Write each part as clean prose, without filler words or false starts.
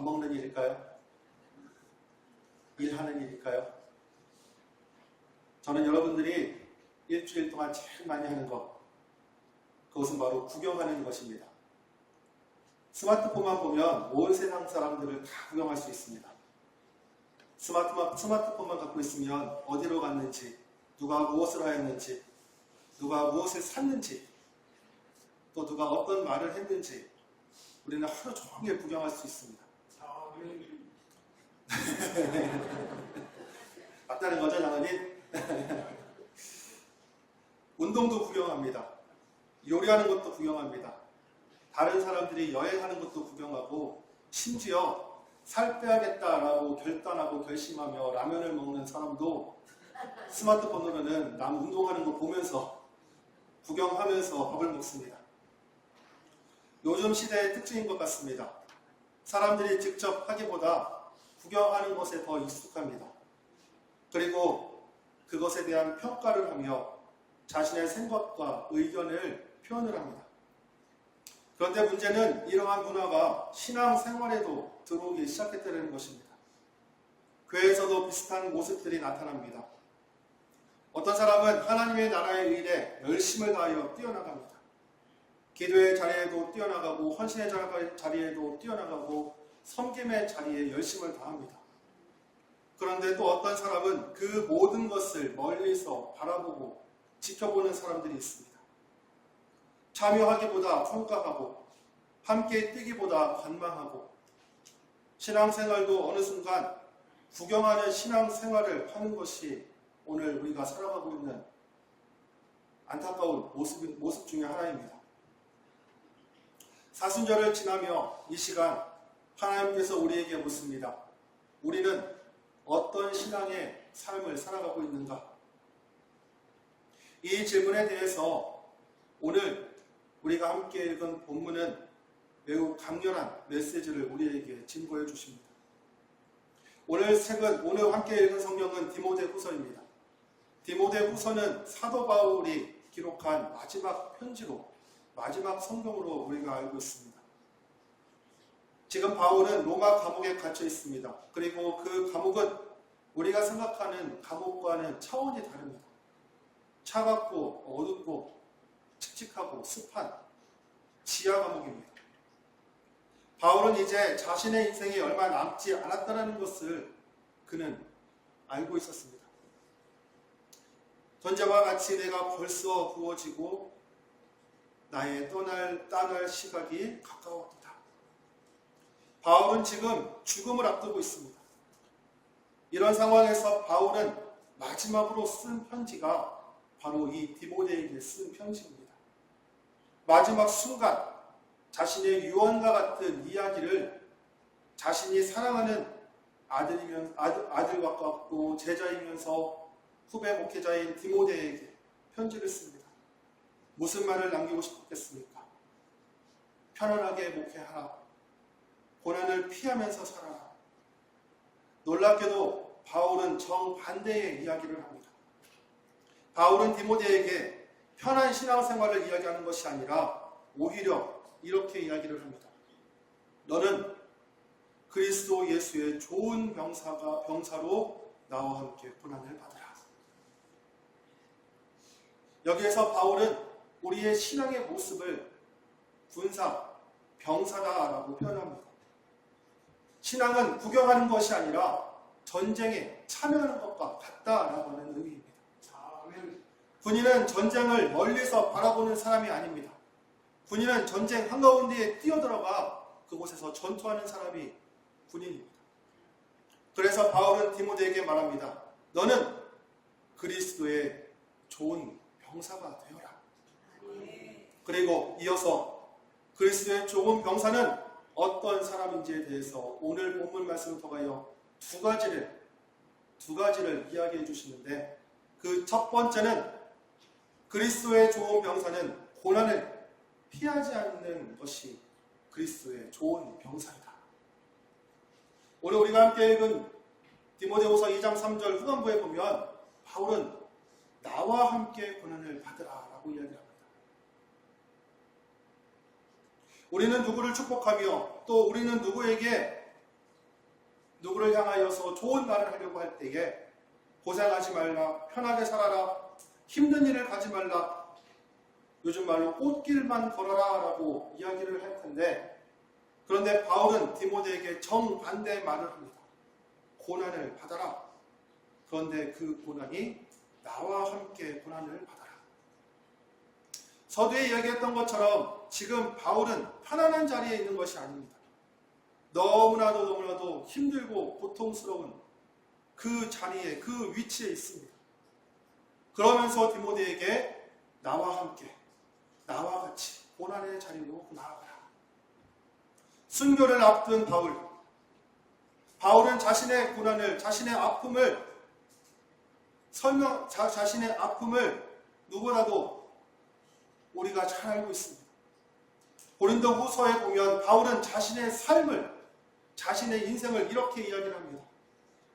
밥 먹는 일일까요? 일하는 일일까요? 저는 여러분들이 일주일 동안 제일 많이 하는 것, 그것은 바로 구경하는 것입니다. 스마트폰만 보면 온 세상 사람들을 다 구경할 수 있습니다. 스마트폰만 갖고 있으면 어디로 갔는지, 누가 무엇을 하였는지, 누가 무엇을 샀는지, 또 누가 어떤 말을 했는지 우리는 하루 종일 구경할 수 있습니다. 맞다는 거죠, 장로님? 운동도 구경합니다. 요리하는 것도 구경합니다. 다른 사람들이 여행하는 것도 구경하고, 심지어 살 빼야겠다라고 결단하고 결심하며 라면을 먹는 사람도 스마트폰으로는 남 운동하는 거 보면서 구경하면서 밥을 먹습니다. 요즘 시대의 특징인 것 같습니다. 사람들이 직접 하기보다 구경하는 것에 더 익숙합니다. 그리고 그것에 대한 평가를 하며 자신의 생각과 의견을 표현을 합니다. 그런데 문제는 이러한 문화가 신앙생활에도 들어오기 시작했다는 것입니다. 교회에서도 비슷한 모습들이 나타납니다. 어떤 사람은 하나님의 나라의 일에 열심을 다하여 뛰어나갑니다. 기도의 자리에도 뛰어나가고, 헌신의 자리에도 뛰어나가고, 섬김의 자리에 열심을 다합니다. 그런데 또 어떤 사람은 그 모든 것을 멀리서 바라보고 지켜보는 사람들이 있습니다. 참여하기보다 평가하고, 함께 뛰기보다 관망하고, 신앙생활도 어느 순간 구경하는 신앙생활을 하는 것이 오늘 우리가 살아가고 있는 안타까운 모습 중에 하나입니다. 사순절을 지나며 이 시간 하나님께서 우리에게 묻습니다. 우리는 어떤 신앙의 삶을 살아가고 있는가? 이 질문에 대해서 오늘 우리가 함께 읽은 본문은 매우 강렬한 메시지를 우리에게 증거해 주십니다. 오늘 함께 읽은 성경은 디모데후서입니다. 디모데후서는 사도 바울이 기록한 마지막 편지로, 마지막 성경으로 우리가 알고 있습니다. 지금 바울은 로마 감옥에 갇혀 있습니다. 그리고 그 감옥은 우리가 생각하는 감옥과는 차원이 다릅니다. 차갑고 어둡고 칙칙하고 습한 지하 감옥입니다. 바울은 이제 자신의 인생이 얼마 남지 않았다는 것을 그는 알고 있었습니다. 전자와 같이 내가 벌써 부어지고 나의 떠날 시각이 가까웠다. 바울은 지금 죽음을 앞두고 있습니다. 이런 상황에서 바울은 마지막으로 쓴 편지가 바로 이 디모데에게 쓴 편지입니다. 마지막 순간 자신의 유언과 같은 이야기를 자신이 사랑하는 아들과 같고 제자이면서 후배 목회자인 디모데에게 편지를 씁니다. 무슨 말을 남기고 싶었겠습니까? 편안하게 목회하라. 고난을 피하면서 살아라. 놀랍게도 바울은 정반대의 이야기를 합니다. 바울은 디모데에게 편한 신앙생활을 이야기하는 것이 아니라 오히려 이렇게 이야기를 합니다. 너는 그리스도 예수의 좋은 병사로 나와 함께 고난을 받으라. 여기에서 바울은 우리의 신앙의 모습을 병사다라고 표현합니다. 신앙은 구경하는 것이 아니라 전쟁에 참여하는 것과 같다라고 하는 의미입니다. 군인은 전쟁을 멀리서 바라보는 사람이 아닙니다. 군인은 전쟁 한가운데에 뛰어들어가 그곳에서 전투하는 사람이 군인입니다. 그래서 바울은 디모데에게 말합니다. 너는 그리스도의 좋은 병사가 되어라. 그리고 이어서 그리스도의 좋은 병사는 어떤 사람인지에 대해서 오늘 본문 말씀을 통하여 두 가지를 이야기해 주시는데, 그 첫 번째는 그리스도의 좋은 병사는 고난을 피하지 않는 것이 그리스도의 좋은 병사이다. 오늘 우리가 함께 읽은 디모데후서 2장 3절 후반부에 보면 바울은 나와 함께 고난을 받으라 라고 이야기합니다. 우리는 누구를 축복하며 또 우리는 누구에게 누구를 향하여서 좋은 말을 하려고 할 때에 고생하지 말라, 편하게 살아라, 힘든 일을 가지 말라, 요즘 말로 꽃길만 걸어라 라고 이야기를 할 텐데, 그런데 바울은 디모데에게 정반대 말을 합니다. 고난을 받아라. 그런데 그 고난이 나와 함께 고난을 받아라. 서두에 이야기했던 것처럼 지금 바울은 편안한 자리에 있는 것이 아닙니다. 너무나도 힘들고 고통스러운 그 자리에, 그 위치에 있습니다. 그러면서 디모데에게 나와 함께, 나와 같이 고난의 자리로 나아가라. 순교를 앞둔 바울은 자신의 고난을, 자신의 아픔을 자신의 아픔을 누구라도 우리가 잘 알고 있습니다. 고린도 후서에 보면 바울은 자신의 삶을, 자신의 인생을 이렇게 이야기를 합니다.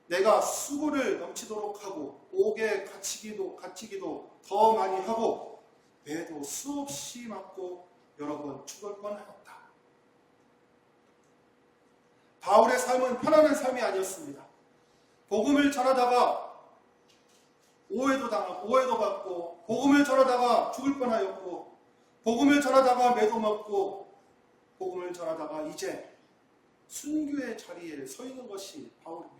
내가 수고를 넘치도록 하고 옥에 갇히기도 더 많이 하고 매도 수없이 맞고 여러 번 죽을 뻔하였다. 바울의 삶은 편안한 삶이 아니었습니다. 복음을 전하다가 오해도 받고, 복음을 전하다가 죽을 뻔하였고, 복음을 전하다가 매도 맞고, 복음을 전하다가 이제 순교의 자리에 서 있는 것이 바울입니다.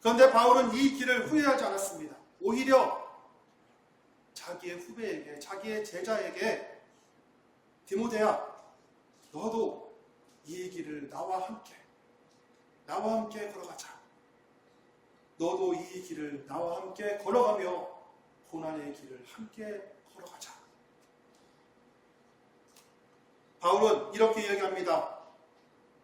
그런데 바울은 이 길을 후회하지 않았습니다. 오히려 자기의 후배에게, 자기의 제자에게 디모데야, 너도 이 길을 나와 함께 걸어가자. 너도 이 길을 나와 함께 걸어가며 고난의 길을 함께 걸어가자. 바울은 이렇게 이야기합니다.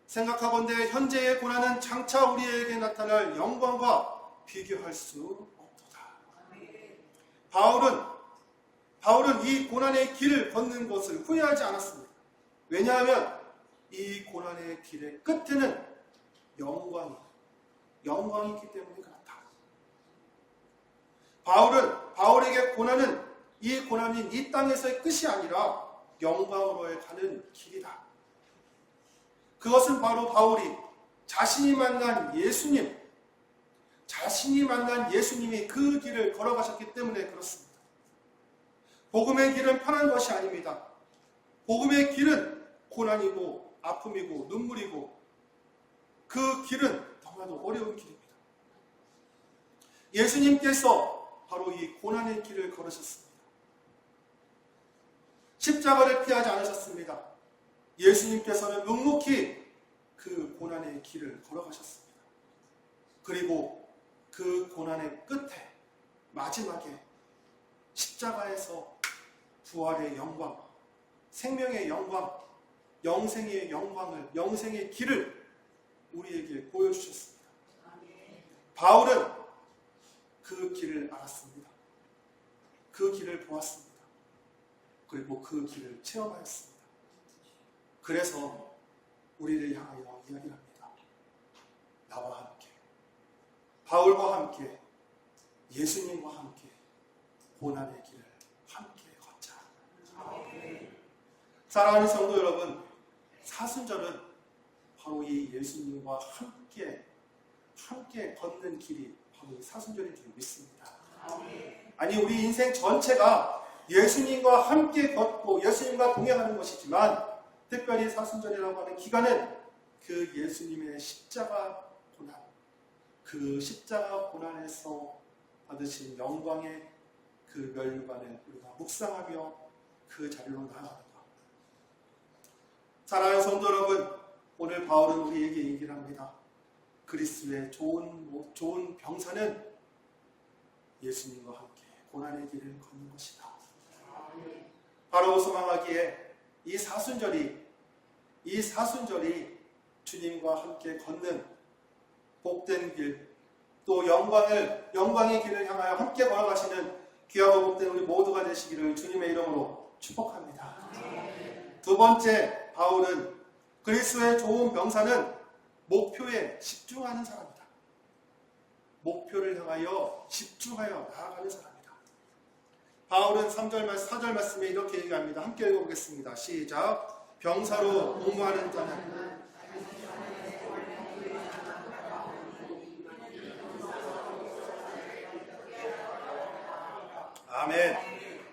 생각하건대 현재의 고난은 장차 우리에게 나타날 영광과 비교할 수 없도다. 바울은 이 고난의 길을 걷는 것을 후회하지 않았습니다. 왜냐하면 이 고난의 길의 끝에는 영광이 있기 때문에 그렇다. 바울에게 이 고난이 이 땅에서의 끝이 아니라 영광으로 가는 길이다. 그것은 바로 바울이 자신이 만난 예수님이 그 길을 걸어가셨기 때문에 그렇습니다. 복음의 길은 편한 것이 아닙니다. 복음의 길은 고난이고 아픔이고 눈물이고 그 길은 너무나도 어려운 길입니다. 예수님께서 바로 이 고난의 길을 걸으셨습니다. 십자가를 피하지 않으셨습니다. 예수님께서는 묵묵히 그 고난의 길을 걸어가셨습니다. 그리고 그 고난의 끝에 마지막에 십자가에서 부활의 영광, 생명의 영광, 영생의 길을 우리에게 보여주셨습니다. 바울은 그 길을 알았습니다. 그 길을 보았습니다. 그리고 그 길을 체험하였습니다. 그래서 우리를 향하여 이야기합니다. 나와 함께, 바울과 함께, 예수님과 함께 고난의 길을 함께 걷자. 사랑하는 성도 여러분, 사순절은 바로 이 예수님과 함께 걷는 길이 바로 사순절인 줄 믿습니다. 아니, 우리 인생 전체가 예수님과 함께 걷고 예수님과 동행하는 것이지만 특별히 사순절이라고 하는 기간은 그 예수님의 십자가 고난, 그 십자가 고난에서 받으신 영광의 그 멸류관을 우리가 묵상하며 그 자리로 나아가는 것. 사랑하는 성도 여러분, 오늘 바울은 우리에게 얘기를 합니다. 그리스도의 좋은 병사는 예수님과 함께 고난의 길을 걷는 것이다. 바로 소망하기에 이 사순절이 주님과 함께 걷는 복된 길, 또 영광의 길을 향하여 함께 걸어가시는 귀하고 복된 우리 모두가 되시기를 주님의 이름으로 축복합니다. 두 번째, 바울은 그리스도의 좋은 병사는 목표에 집중하는 사람이다. 목표를 향하여 집중하여 나아가는 사람이다. 바울은 4절 말씀에 이렇게 얘기합니다. 함께 읽어보겠습니다. 시작. 병사로 복무하는 자는 아멘.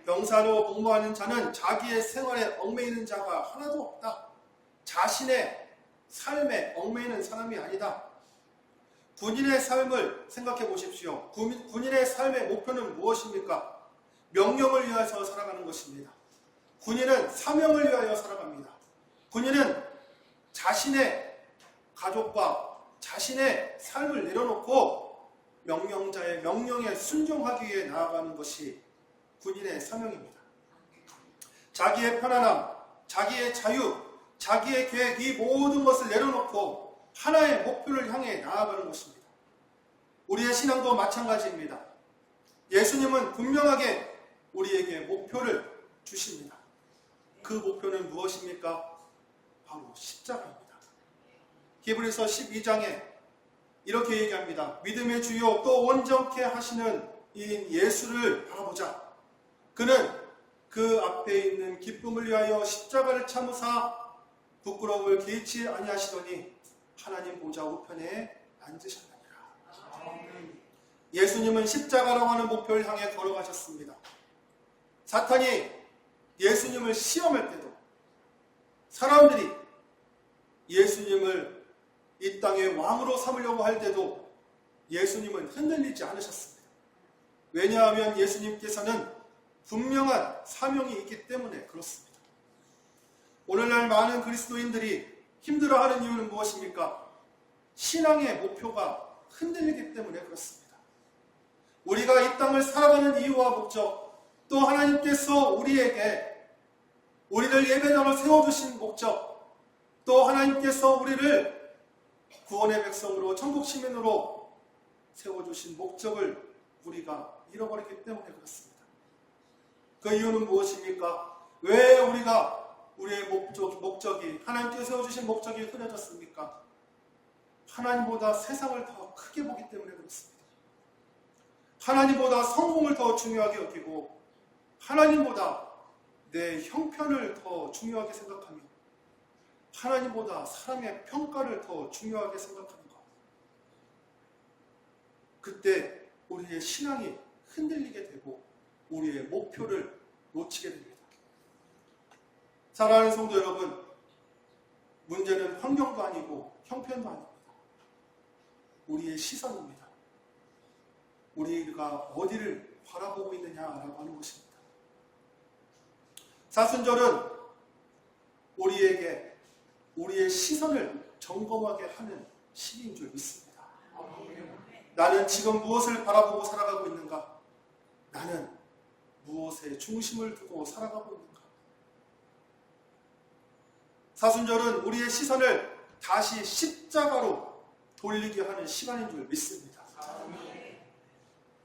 병사로 복무하는 자는 자기의 생활에 얽매이는 자가 하나도 없다. 자신의 삶에 얽매이는 사람이 아니다. 군인의 삶을 생각해 보십시오. 군인의 삶의 목표는 무엇입니까? 명령을 위해서 살아가는 것입니다. 군인은 사명을 위하여 살아갑니다. 군인은 자신의 가족과 자신의 삶을 내려놓고 명령자의 명령에 순종하기 위해 나아가는 것이 군인의 사명입니다. 자기의 편안함, 자기의 자유, 자기의 계획, 이 모든 것을 내려놓고 하나의 목표를 향해 나아가는 것입니다. 우리의 신앙도 마찬가지입니다. 예수님은 분명하게 우리에게 목표를 주십니다. 그 목표는 무엇입니까? 바로 십자가입니다. 히브리서 12장에 이렇게 얘기합니다. 믿음의 주요 또 온전케 하시는 이인 예수를 바라보자. 그는 그 앞에 있는 기쁨을 위하여 십자가를 참으사 부끄러움을 개의치 아니하시더니 하나님 보좌 우편에 앉으셨느니라. 예수님은 십자가라고 하는 목표를 향해 걸어가셨습니다. 사탄이 예수님을 시험할 때도 사람들이 예수님을 이 땅의 왕으로 삼으려고 할 때도 예수님은 흔들리지 않으셨습니다. 왜냐하면 예수님께서는 분명한 사명이 있기 때문에 그렇습니다. 오늘날 많은 그리스도인들이 힘들어하는 이유는 무엇입니까? 신앙의 목표가 흔들리기 때문에 그렇습니다. 우리가 이 땅을 살아가는 이유와 목적, 또 하나님께서 우리를 예배당을 세워주신 목적, 또 하나님께서 우리를 구원의 백성으로 천국 시민으로 세워주신 목적을 우리가 잃어버렸기 때문에 그렇습니다. 그 이유는 무엇입니까? 왜 우리의 목적이 하나님께서 세워주신 목적이 흐려졌습니까? 하나님보다 세상을 더 크게 보기 때문에 그렇습니다. 하나님보다 성공을 더 중요하게 여기고 하나님보다 내 형편을 더 중요하게 생각하며 하나님보다 사람의 평가를 더 중요하게 생각하는 것. 그때 우리의 신앙이 흔들리게 되고 우리의 목표를 놓치게 됩니다. 사랑하는 성도 여러분, 문제는 환경도 아니고 형편도 아닙니다. 우리의 시선입니다. 우리가 어디를 바라보고 있느냐라고 하는 것입니다. 사순절은 우리에게 우리의 시선을 점검하게 하는 시기인 줄 믿습니다. 나는 지금 무엇을 바라보고 살아가고 있는가? 나는 무엇에 중심을 두고 살아가고 있는가? 사순절은 우리의 시선을 다시 십자가로 돌리게 하는 시간인 줄 믿습니다.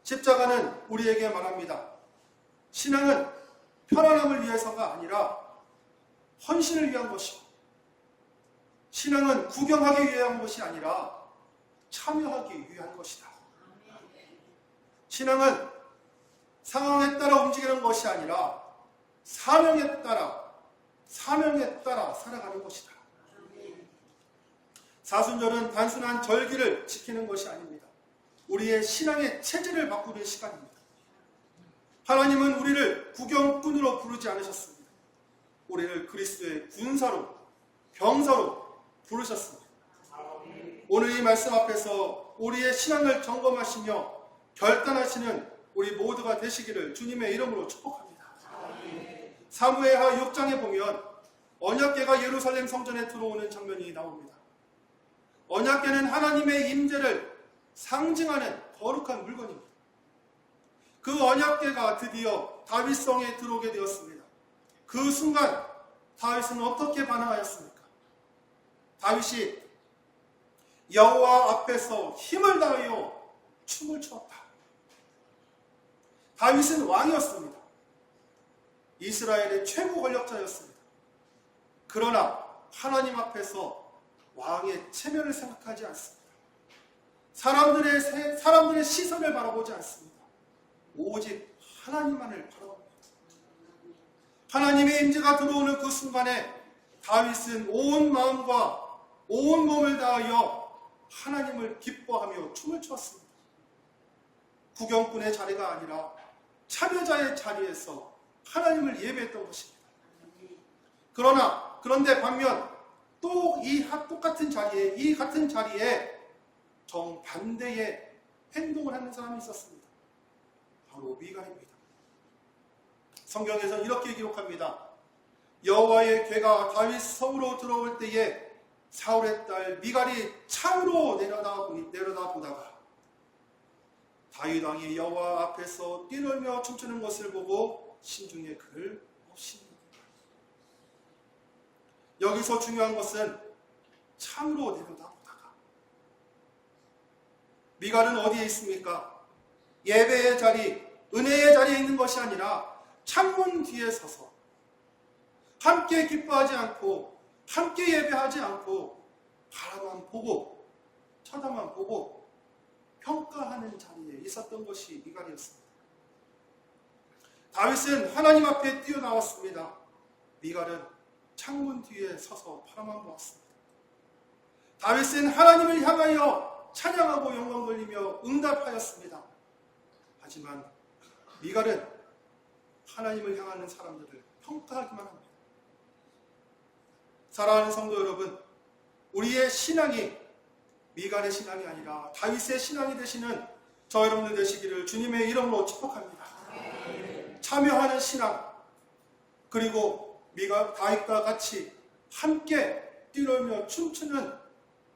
십자가는 우리에게 말합니다. 신앙은 편안함을 위해서가 아니라 헌신을 위한 것이고, 신앙은 구경하기 위한 것이 아니라 참여하기 위한 것이다. 신앙은 상황에 따라 움직이는 것이 아니라 사명에 따라 살아가는 것이다. 사순절은 단순한 절기를 지키는 것이 아닙니다. 우리의 신앙의 체질을 바꾸는 시간입니다. 하나님은 우리를 구경꾼으로 부르지 않으셨습니다. 우리를 그리스도의 군사로, 병사로 부르셨습니다. 오늘 이 말씀 앞에서 우리의 신앙을 점검하시며 결단하시는 우리 모두가 되시기를 주님의 이름으로 축복합니다. 사무엘하 6장에 보면 언약궤가 예루살렘 성전에 들어오는 장면이 나옵니다. 언약궤는 하나님의 임재를 상징하는 거룩한 물건입니다. 그 언약궤가 드디어 다윗성에 들어오게 되었습니다. 그 순간 다윗은 어떻게 반응하였습니까? 다윗이 여호와 앞에서 힘을 다하여 춤을 추었다. 다윗은 왕이었습니다. 이스라엘의 최고 권력자였습니다. 그러나 하나님 앞에서 왕의 체면을 생각하지 않습니다. 사람들의 시선을 바라보지 않습니다. 오직 하나님만을 바라봅니다. 하나님의 임재가 들어오는 그 순간에 다윗은 온 마음과 온 몸을 다하여 하나님을 기뻐하며 춤을 추었습니다. 구경꾼의 자리가 아니라 참여자의 자리에서 하나님을 예배했던 것입니다. 그런데 반면 또 이 똑같은 자리에, 이 같은 자리에 정반대의 행동을 하는 사람이 있었습니다. 바로 미갈입니다. 성경에서는 이렇게 기록합니다. 여호와의 궤가 다윗 성으로 들어올 때에 사울의 딸 미갈이 창으로 내려다보다가 다윗 왕이 여호와 앞에서 뛰놀며 춤추는 것을 보고 신중에 그를 없이니라. 여기서 중요한 것은 창으로 내려다보다가. 미갈은 어디에 있습니까? 예배의 자리, 은혜의 자리에 있는 것이 아니라 창문 뒤에 서서 함께 기뻐하지 않고 함께 예배하지 않고 바라만 보고 쳐다만 보고 평가하는 자리에 있었던 것이 미갈이었습니다. 다윗은 하나님 앞에 뛰어나왔습니다. 미갈은 창문 뒤에 서서 바라만 보았습니다. 다윗은 하나님을 향하여 찬양하고 영광 돌리며 응답하였습니다. 하지만 미갈은 하나님을 향하는 사람들을 평가하기만 합니다. 사랑하는 성도 여러분, 우리의 신앙이 미갈의 신앙이 아니라 다윗의 신앙이 되시는 저 여러분들 되시기를 주님의 이름으로 축복합니다. 참여하는 신앙, 그리고 다윗과 같이 함께 뛰놀며 춤추는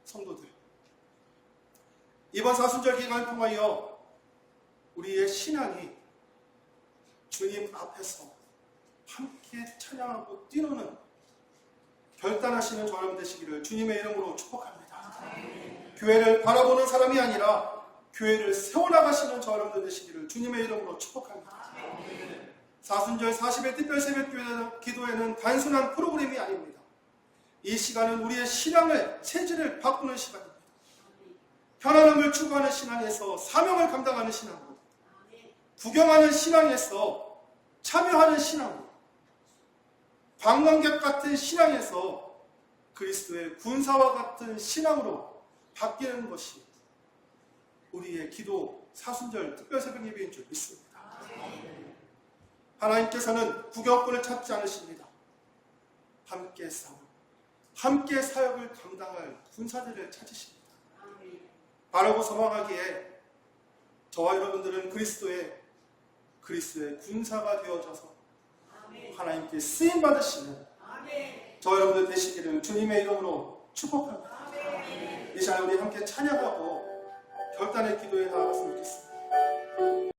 성도들. 이번 사순절 기간을 통하여 우리의 신앙이 주님 앞에서 함께 찬양하고 뛰노는 결단하시는 저 여러분 되시기를 주님의 이름으로 축복합니다. 교회를 바라보는 사람이 아니라 교회를 세워나가시는 저 여러분들 되시기를 주님의 이름으로 축복합니다. 사순절 40일 특별 새벽 기도회는 단순한 프로그램이 아닙니다. 이 시간은 우리의 신앙을, 체질을 바꾸는 시간입니다. 편안함을 추구하는 신앙에서 사명을 감당하는 신앙으로, 구경하는 신앙에서 참여하는 신앙으로, 관광객 같은 신앙에서 그리스도의 군사와 같은 신앙으로 바뀌는 것이 우리의 기도 사순절 특별 새벽 예배인 줄 믿습니다. 하나님께서는 구경꾼을 찾지 않으십니다. 함께 싸움, 함께 사역을 감당할 군사들을 찾으십니다. 바르고 선망하기에 저와 여러분들은 그리스도의 군사가 되어져서 하나님께 쓰임받으시는 저 여러분들 되시기를 주님의 이름으로 축복합니다. 이 시간에 우리 함께 찬양하고 결단의 기도에 나아갔으면 좋겠습니다.